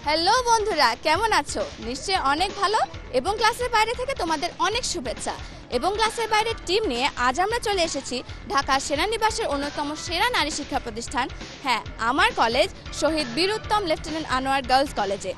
Hello বন্ধুরা, কেমন আছো? নিশ্চয়ই অনেক ভালো। এবং ক্লাসের বাইরে থেকে তোমাদের অনেক শুভেচ্ছা। এবং ক্লাসের বাইরের টিম নিয়ে আজ আমরা চলে এসেছি ঢাকা সেনানিবাসের অন্যতম সেরা নারী শিক্ষা প্রতিষ্ঠান, হ্যাঁ আমার কলেজ শহীদ বীর উত্তম লেফটেন্যান্ট আনোয়ার গার্লস কলেজে।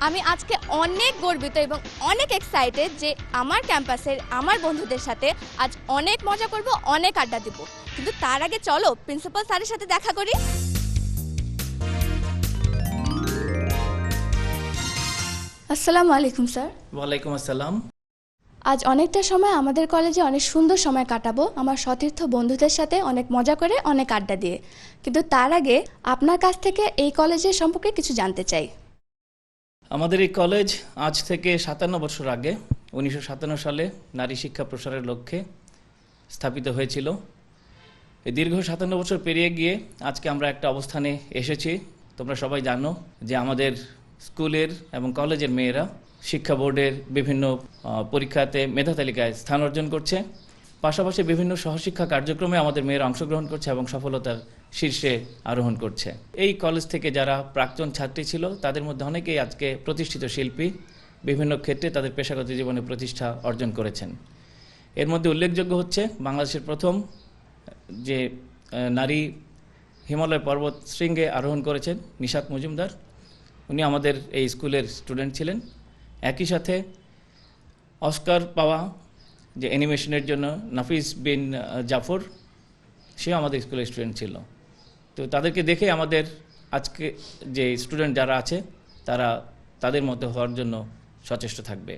আমি আজকে অনেক গর্বিত এবং অনেক এক্সাইটেড যে আমার ক্যাম্পাসের আমার বন্ধুদের সাথে আজ অনেক মজা করব, অনেক আড্ডা দিব। কিন্তু তার আগে চলো প্রিন্সিপাল স্যারের সাথে দেখা করি। আসসালামু আলাইকুম স্যার। ওয়ালাইকুম আসসালাম। আজ অনেকটা সময় আমাদের কলেজে অনেক সুন্দর সময় কাটাবো আমার সতীর্থ বন্ধুদের সাথে, অনেক মজা করে, অনেক আড্ডা দিয়ে। কিন্তু তার আগে আপনার কাছ থেকে এই কলেজের সম্পর্কে কিছু জানতে চাই। আমাদের এই কলেজ আজ থেকে 57 বছর আগে 1957 সালে নারী শিক্ষা প্রসারের লক্ষ্যে স্থাপিত হয়েছিল। এই দীর্ঘ 57 বছর পেরিয়ে গিয়ে আজকে আমরা একটা অবস্থানে এসেছি। তোমরা সবাই জানো যে আমাদের স্কুলের এবং কলেজের মেয়েরা শিক্ষা বোর্ডের বিভিন্ন পরীক্ষাতে মেধা তালিকায় স্থান অর্জন করছে। পাশাপাশি বিভিন্ন সহশিক্ষা কার্যক্রমে আমাদের মেয়েরা অংশগ্রহণ করছে এবং সফলতার শীর্ষে আরোহণ করছে। এই কলেজ থেকে যারা প্রাক্তন ছাত্রী ছিল তাদের মধ্যে অনেকেই আজকে প্রতিষ্ঠিত শিল্পী, বিভিন্ন ক্ষেত্রে তাদের পেশাগত জীবনে প্রতিষ্ঠা অর্জন করেছেন। এর মধ্যে উল্লেখযোগ্য হচ্ছে বাংলাদেশের প্রথম যে নারী হিমালয় পর্বত শৃঙ্গে আরোহণ করেছেন নিশাত মজুমদার, উনি আমাদের এই স্কুলের স্টুডেন্ট ছিলেন। একই সাথে অস্কার পাওয়া যে অ্যানিমেশনের জন্য নাফিস বিন জাফর, সেও আমাদের স্কুলের স্টুডেন্ট ছিল। তো তাদেরকে দেখে আমাদের আজকে যে স্টুডেন্ট যারা আছে তারা তাদের মতো হওয়ার জন্য সচেষ্ট থাকবে,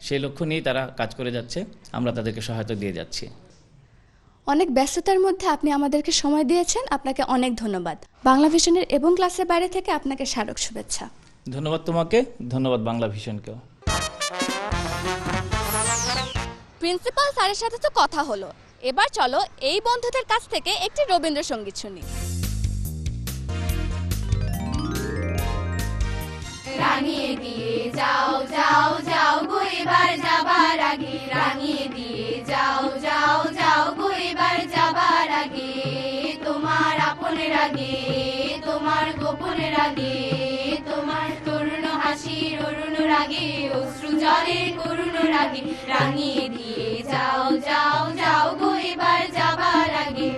সেই লক্ষ্য নিয়েই তারা কাজ করে যাচ্ছে। আমরা তাদেরকে সহায়তা দিয়ে যাচ্ছি। অনেক ব্যস্ততার মধ্যে আপনি আমাদেরকে সময় দিয়েছেন, আপনাকে অনেক ধন্যবাদ। বাংলা ভিশনের এবং ক্লাসের বাইরে থেকে আপনাকে স্মারক শুভেচ্ছা। ধন্যবাদ তোমাকে, ধন্যবাদ বাংলা ভিশনকেও। প্রিন্সিপাল স্যারের সাথে তো কথা হলো, এবার চলো এই বন্ধুদের কাছ থেকে একটি রবীন্দ্রসঙ্গীত শুনি। রাঙিয়ে দিয়ে যাও যাও যাও গো এবার যাবার আগে, রাঙিয়ে দিয়ে যাও যাও যাও গো এবার যাবার আগে, তোমার আপনের আগে তোমার গোপনের আগে, তোমার তরুণ হাসির অরুণ রাগে অশ্রু জলের করুণ রাগে, রাঙিয়ে দিয়ে যাও যাও যাও গো এবার যাবার আগে।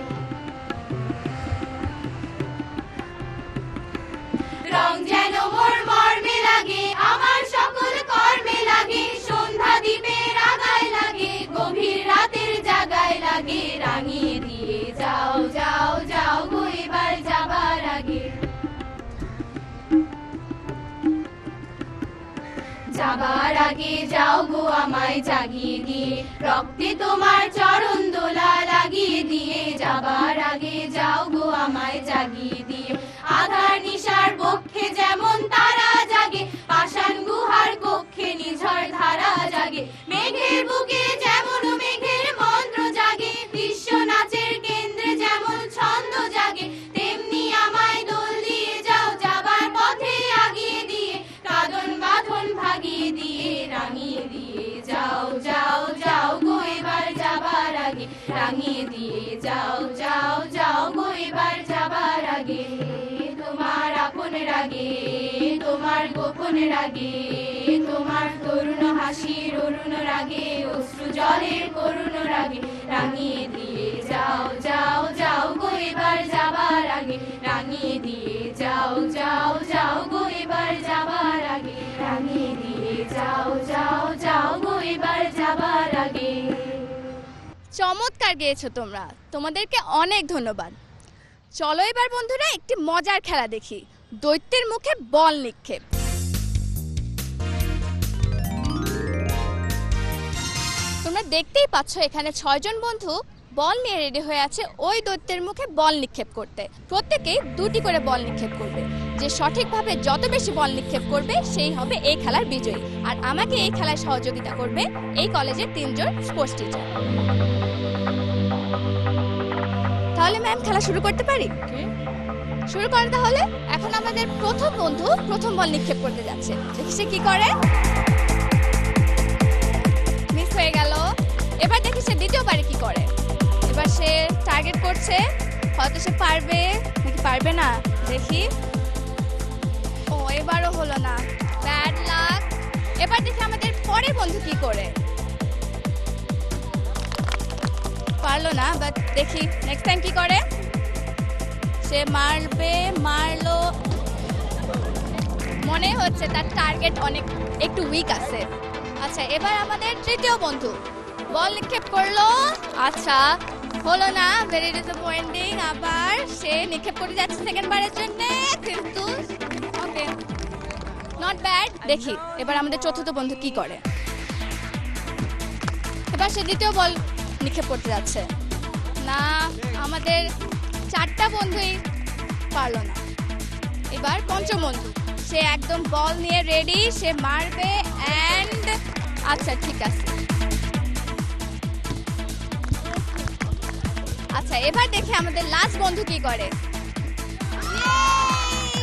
রং যেন মোর মর্মে লাগে, আমার সকল কর্মে লাগে, সন্ধ্যা দ্বীপের আগায় লাগে, গভীর রাতের জাগায় লাগে, রাঙিয়ে দিয়ে যাও যাও যাও গো এবার যাবার আগে। যাবার আগে যাও গো আমায় জাগিয়ে দিয়ে, রক্তে তোমার চরণ দোলা লাগিয়ে দিয়ে, যাবার আগে যাও গো আমায় জাগিয়ে দিয়ে, আধার নিশার বক্ষে যেমন তারা জাগে, পাষাণ গুহার কক্ষে নিঝড় ধারা জাগে, মেঘের বুকে যেমন মেঘের মন্ত্র জাগে, বিশ্ব নাচের কেন্দ্রে যেমন ছন্দ জাগে, তেমনি আমায় দোল দিয়ে যাও যাবার পথে আগিয়ে দিয়ে, কাঁদন বাঁধন ভাগিয়ে দিয়ে, রাঙিয়ে দিয়ে যাও যাও যাও গো এবার যাবার আগে, রাঙিয়ে দিয়ে যাও যাও যাও গো এবার যাবার আগে, তোমার আপনের আগে তোমার গোপনের আগে, তোমার তরুণ হাসির অরুণ রাগে অশ্রু জলের করুণ রাগে, রাঙিয়ে দিয়ে যাও যাও যাও গো এবার যাবার আগে, রাঙিয়ে দিয়ে যাও যাও যাও গো এবার যাবার আগে, রাঙিয়ে দিয়ে যাও যাও যাও গো এবার যাবার আগে। চমৎকার গেয়েছো তোমরা, তোমাদেরকে অনেক ধন্যবাদ। চলো এবার বন্ধুরা একটি মজার খেলা দেখি, দৈত্যের মুখে বল নিক্ষেপ। তোমরা দেখতেই পাচ্ছ এখানে 6 জন বন্ধু বল নিয়ে রেডি হয়ে আছে ওই দৈত্যের মুখে বল নিক্ষেপ করতে। প্রত্যেকেই 2টি করে বল নিক্ষেপ করবে। যে সঠিকভাবে যত বেশি বল নিক্ষেপ করবে সেই হবে এই খেলার বিজয়ী। আর আমাকে এই খেলায় সহযোগিতা করবে এই কলেজের 3 জন স্পোর্টস টিচার। তাহলে ম্যাম খেলা শুরু করতে পারি? শুরু করে তাহলে। এখন আমাদের প্রথম বন্ধু প্রথম বল নিক্ষেপ করতে যাচ্ছে, দেখি সে কি করে। মিস হয়ে গেল। এবার দেখি সে দ্বিতীয়বারে কি করে। এবার সে টার্গেট করছে, হয়তো সে পারবে নাকি পারবে না দেখি। ও এবার এবারও হলো না, ব্যাড লাক। এবার দেখি আমাদের পরের বন্ধু কি করে। পারলো না, বাট দেখি নেক্সট টাইম কি করে। সে মারলো, মনে হচ্ছে তার টার্গেট একটু উইক আছে। আচ্ছা, এবার আমাদের তৃতীয় বন্ধু বল নিক্ষেপ করলো। আচ্ছা, হলো না, ভেরি ডিসঅ্যাপয়েন্টিং। আবার সে নিক্ষেপ করে যাচ্ছে সেকেন্ড বারের জন্য, কিন্তু ওকে, নট ব্যাড। দেখি এবার আমাদের চতুর্থ বন্ধু কি করে। এবার সে দ্বিতীয় বল নিক্ষেপ করতে যাচ্ছে না, আমাদের চারটা বন্ধুই পারলো না। এবার পঞ্চম বন্ধু, সে একদম বল নিয়ে রেডি, সে মারবে এন্ড আচ্ছা ঠিক আছে। আচ্ছা, এবার দেখি আমাদের লাস্ট বন্ধু কি করে।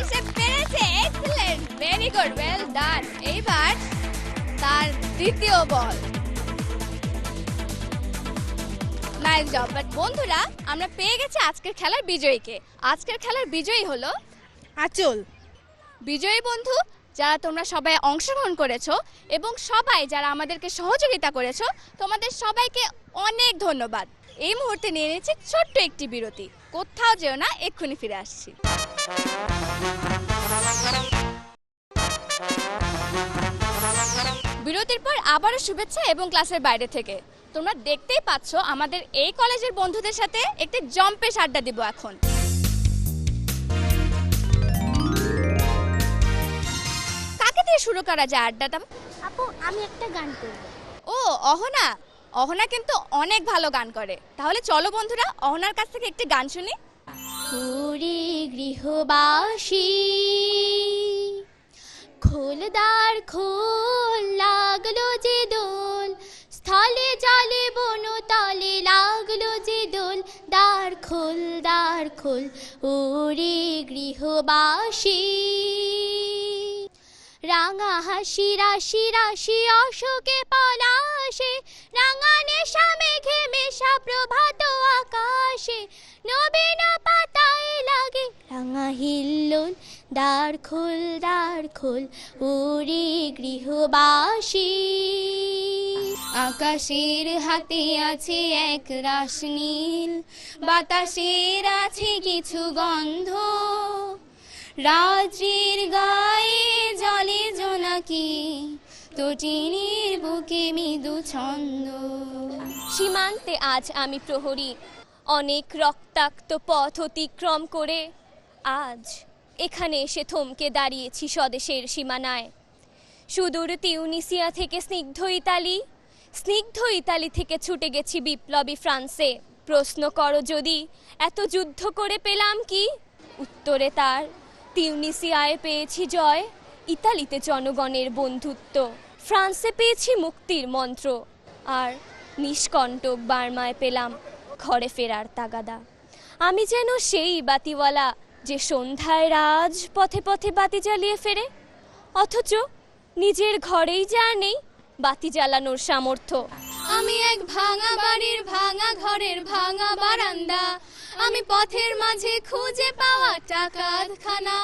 সে পেরেছে, excellent, very good, well done. এইবার তার দ্বিতীয় বল, নাইস জব। বাট বন্ধুরা, আমরা পেয়ে গেছি আজকের খেলার বিজয়ীকে। আজকের খেলার বিজয়ী হলো আঁচল। বিজয়ী বন্ধু যারা তোমরা সবাই অংশগ্রহণ করেছো এবং সবাই যারা আমাদেরকে সহযোগিতা করেছো, তোমাদের সবাইকে অনেক ধন্যবাদ। এই মুহূর্তে নিয়ে নিচ্ছি ছোট্ট একটি বিরতি। কোথাও যেও না, এক্ষুনি ফিরে আসছি। বিরতির পর আবারও শুভেচ্ছা এবং ক্লাসের বাইরে থেকে। তোমরা দেখতেই পাচ্ছ আমাদের এই কলেজের বন্ধুদের সাথে একটি জম্পেশ আড্ডা দিব এখন। কাকে দিয়ে শুরু করা যায় আড্ডাটা? আপু, আমি একটা গান করব। ও, অহনা। অহনা কিন্তু অনেক ভালো গান করে। তাহলে চলো বন্ধুরা, অহনার কাছ থেকে একটি গান শুনি। ওরে গৃহবাসী, খোলদার খোল, লাগলো যে দোল, স্থলে জলে বনতলে লাগলো যে দোল, দ্বার খোল, দ্বার খোল, ওরে গৃহবাসী। রাঙা হাসি রাশি রাশি অশোকে পলাশে, রাঙা নেশা মেঘে মেশা প্রভাত আকাশে, নবীন পাতায় লাগে রাঙা হিল্লোল, দ্বার খোল, দ্বার খোল, ওরে গৃহবাসী। আকাশের হাতে আছে এক রাশ নীল, বাতাসের আছে কিছু গন্ধ, রাত্রির গায়ে জলে জোনাকি, তটিনীর বুকে মৃদু ছন্দ। সীমান্তে আজ আমি প্রহরী, অনেক রক্তাক্ত পথ অতিক্রম করে আজ এখানে এসে থমকে দাঁড়িয়েছি স্বদেশের সীমানায়। সুদূর তিউনিসিয়া থেকে স্নিগ্ধ ইতালি থেকে ছুটে গেছি বিপ্লবী ফ্রান্সে। প্রশ্ন করো যদি এত যুদ্ধ করে পেলাম কি, উত্তরে তার তিউনিসিয়ায় পেয়েছি জয়, ইতালিতে জনগণের বন্ধুত্ব, ফ্রান্সে পেয়েছি মুক্তির মন্ত্র, আর নিষ্কণ্টক বার্মায় পেলাম ঘরে ফেরার তাগাদা। আমি যেন সেই বাতিওয়ালা যে সন্ধ্যায় রাজ পথে পথে বাতি জ্বালিয়ে ফেরে, অথচ নিজের ঘরেই যা নেই বাতি জ্বালানোর সামর্থ্য। আমি এক ভাঙা বাড়ির ভাঙা ঘরের ভাঙা বারান্দা, আমি পথের মাঝে খুঁজে পাওয়া টাকার খানা,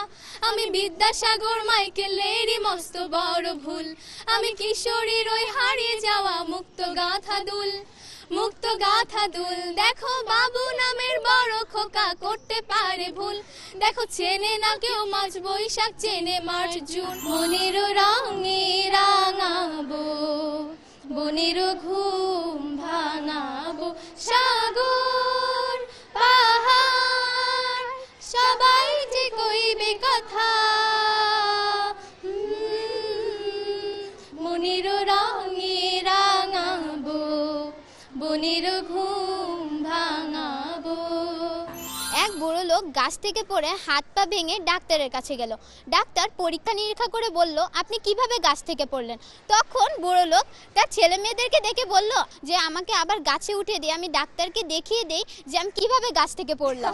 আমি বিদ্যাসাগর মাইকেলেরই মস্ত বড় ভুল, আমি কিশোরীর ওই হারিয়ে যাওয়া মুক্ত গাথা দুল। দেখো বাবু নামের বড় খোকা করতে পারে ভুল, দেখো চেনে না কেউ মাঝ বৈশাখ, চেনে মার্চ জুন। মনের রঙে রাঙাবো, বনের ঘুম ভাঙাবো, সাগর পাহাড় সবাই যে কইবে কথা, মনের রঙে রাঙাবো, বনের ঘুম ভাঙাবো। এক বড় লোক গাছ থেকে পড়ে হাত পা ভেঙে ডাক্তারের কাছে গেল। ডাক্তার পরীক্ষা নিরীক্ষা করে বলল, আপনি কিভাবে গাছ থেকে পড়লেন? তখন বড় লোক তার ছেলে মেয়েদেরকে ডেকে বলল যে আমাকে আবার গাছে উঠে দিয়ে আমি ডাক্তারকে দেখিয়ে দেই যে আমি কিভাবে গাছ থেকে পড়লাম।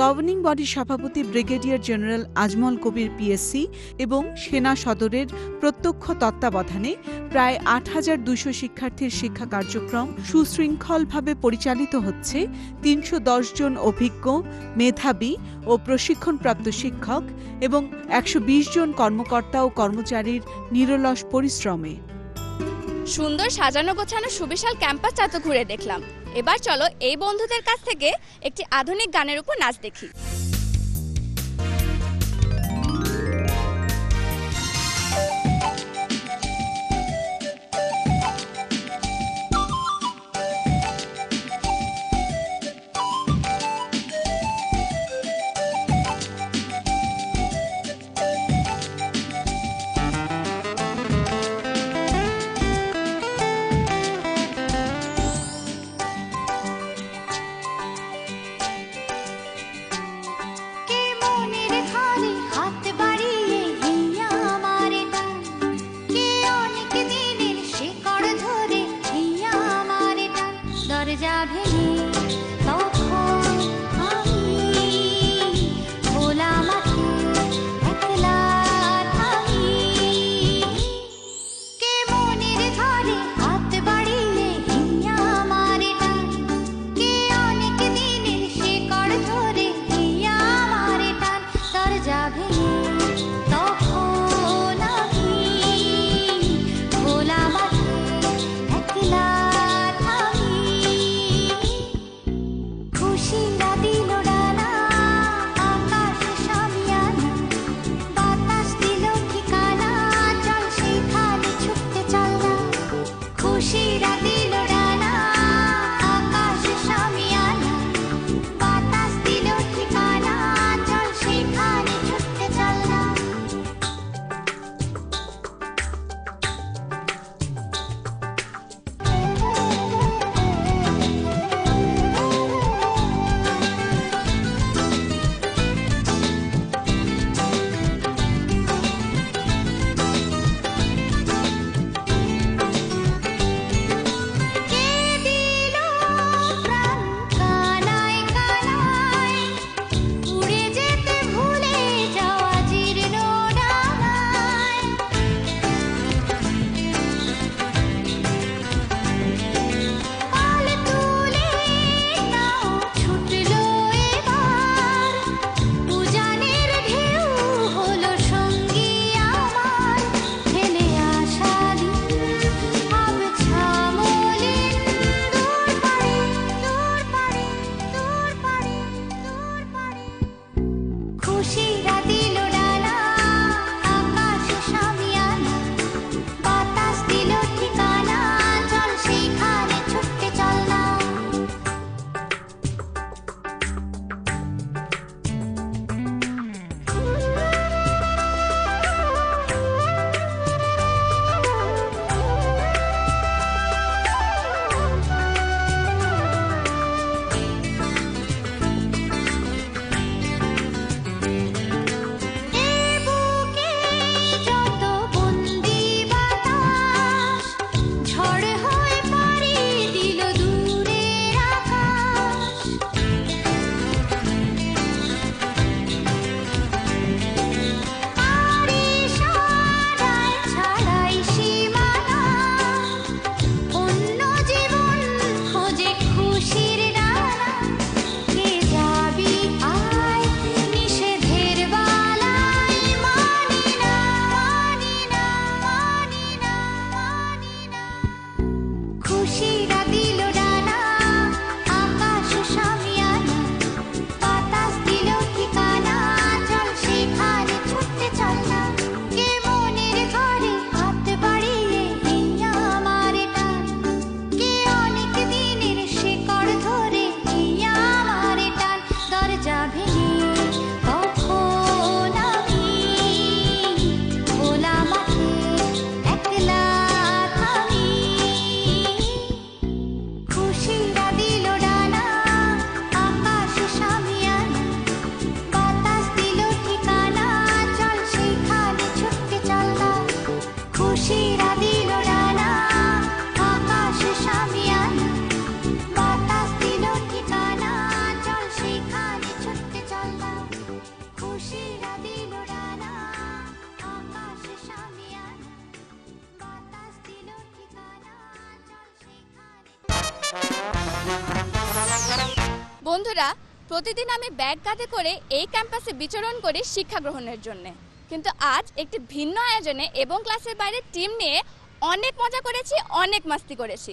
গভর্নিং বডির সভাপতি ব্রিগেডিয়ার জেনারেল আজমল কবির পিএসসি এবং সেনা সদরের প্রত্যক্ষ তত্ত্বাবধানে প্রায় ৮,২০০ শিক্ষার্থীর শিক্ষা কার্যক্রম সুশৃঙ্খলভাবে পরিচালিত হচ্ছে ৩১০ জন অভিজ্ঞ, মেধাবী ও প্রশিক্ষণপ্রাপ্ত শিক্ষক এবং ১২০ জন কর্মকর্তা ও কর্মচারীর নিরলস পরিশ্রমে। সুন্দর সাজানো গোছানো সুবিশাল ক্যাম্পাসটা তো ঘুরে দেখলাম, এবার চলো এই বন্ধুদের কাছ থেকে একটি আধুনিক গানের উপর নাচ দেখি। বন্ধুরা, প্রতিদিন আমি ব্যাগ কাঁধে করে এই ক্যাম্পাসে বিচরণ করি শিক্ষা গ্রহণের জন্য, কিন্তু আজ একটি ভিন্ন আয়োজনে এবং ক্লাসের বাইরে টিম নিয়ে অনেক মজা করেছি, অনেক মাস্তি করেছি।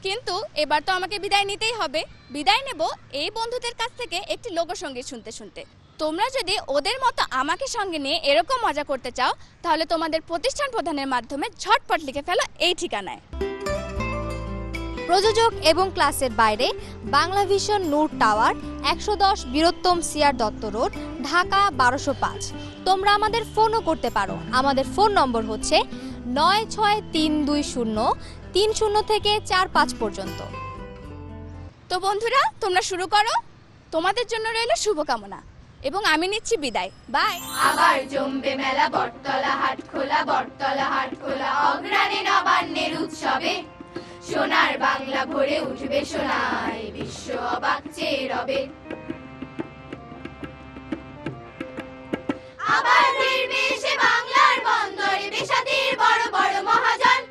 কিন্তু এবার তো আমাকে বিদায় নিতেই হবে। বিদায় নেব এই বন্ধুদের কাছ থেকে একটি লোকসঙ্গীত শুনতে শুনতে। তোমরা যদি ওদের মতো আমাকে সঙ্গে নিয়ে এরকম মজা করতে চাও, তাহলে তোমাদের প্রতিষ্ঠান প্রধানের মাধ্যমে ঝটপট লিখে ফেলো এই ঠিকানায়। প্রযোজক এবং ক্লাসের বাইরে, Bangla vision Noor tower, 110 Bir Uttam C R Datta road, Dhaka 1205। তোমরা আমাদের ফোনও করতে পারো। আমাদের ফোন নম্বর হচ্ছে 963203 থেকে 45 পর্যন্ত। তো বন্ধুরা, তোমরা শুরু করো। তোমাদের জন্য রইল শুভকামনা এবং আমি নিচ্ছি বিদায়। বাই। আবার জমবে মেলা বটতলা হাট খোলা, বটতলা হাট খোলা অগ্রাণে নবান্নের উৎসবে। সোনার বাংলা ভরে উঠবে সোনায়, বিশ্ব অবাক চেয়ে রবে। আবার ফিরবে সে বাংলার বন্দরে পেশাদের বড় বড় মহাজন।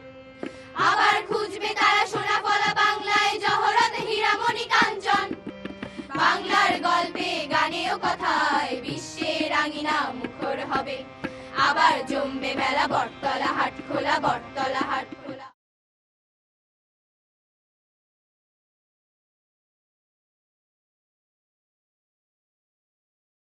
আবার খুঁজবে তারা সোনা ফলা বাংলায় জহরত হীরামণি কাঞ্চন। বাংলার গল্পে গানে ও কথায় বিশ্বের আঙিনা মুখর হবে। আবার জমবে মেলা বটতলা হাট খোলা, বটতলা